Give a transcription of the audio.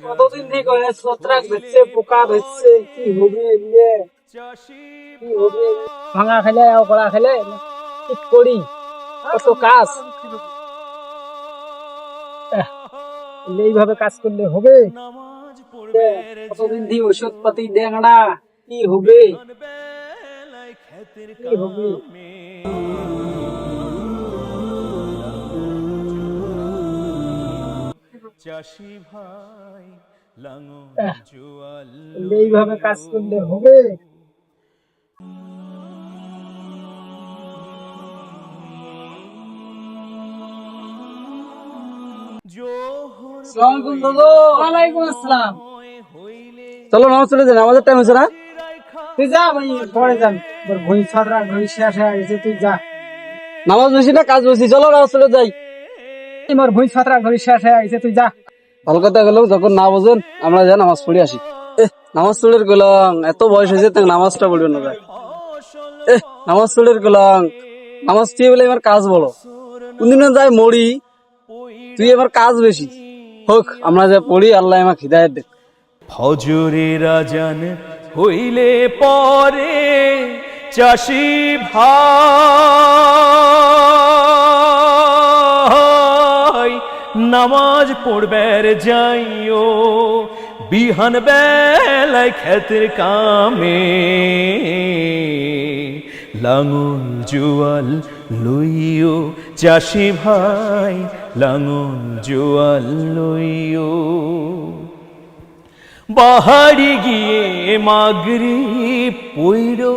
কতদিন থেকে ছত্রাক হচ্ছে, পোকা হচ্ছে, কি হবে নিয়ে? কি হবে? ভাঙা খেলে কড়া খেলে কি করি? কত কাজ, আহ, এইভাবে কাজ করলে হবে? কতদিন থেকে ওষুধ পাতি দেখ না, কি হবে? কি হবে? চাষি ভাই লাঙল আহ, জোয়াল এইভাবে কাজ করলে হবে? জোহর আসসালামু আলাইকুম দাদু। ওয়ালাইকুম আসসালাম। হইলে চলো নামাজ চলে যান, আমাদের টাইম হয়েছে না? রাইখা তুই যা, আমি পরে যান। তোর ঘড়ি ছড়া ঘড়ি শেষ হয়ে গেছে, তুই যা। নামাজ বেশি না কাজ বেশি, চলো নামাজ চলে যাই। আমার ভুঁই ছড়া ঘড়ি শেষ হয়ে গেছে, তুই যা। কলকাতা গেলাম যখন না বোঝেন, আমরা যা নামাজ পড়ে আসি। নামাজ পড়ে গেলাম, এত বয়স হয়েছে তাই নামাজটা পড়বে না যায়। ফসল নামাজ পড়ে গেলাম, নামাজ তুই বলে এবার কাজ বলো। কোনদিনও যাই মরি, তুই এবার কাজ বেশি হোক, আমরা যা পড়ি আল্লাহ আমাকে হিদায়ত দেখ। ফজরের আজান হইলে পরে চাষি ভাই নামাজ পড়বার যাইও বিহান বেলায় ক্ষেতের কামে লাঙল জোয়াল লইও চাষি ভাই লাঙল জোয়াল লইও বাহারি গিয়ে মাগরি পইরো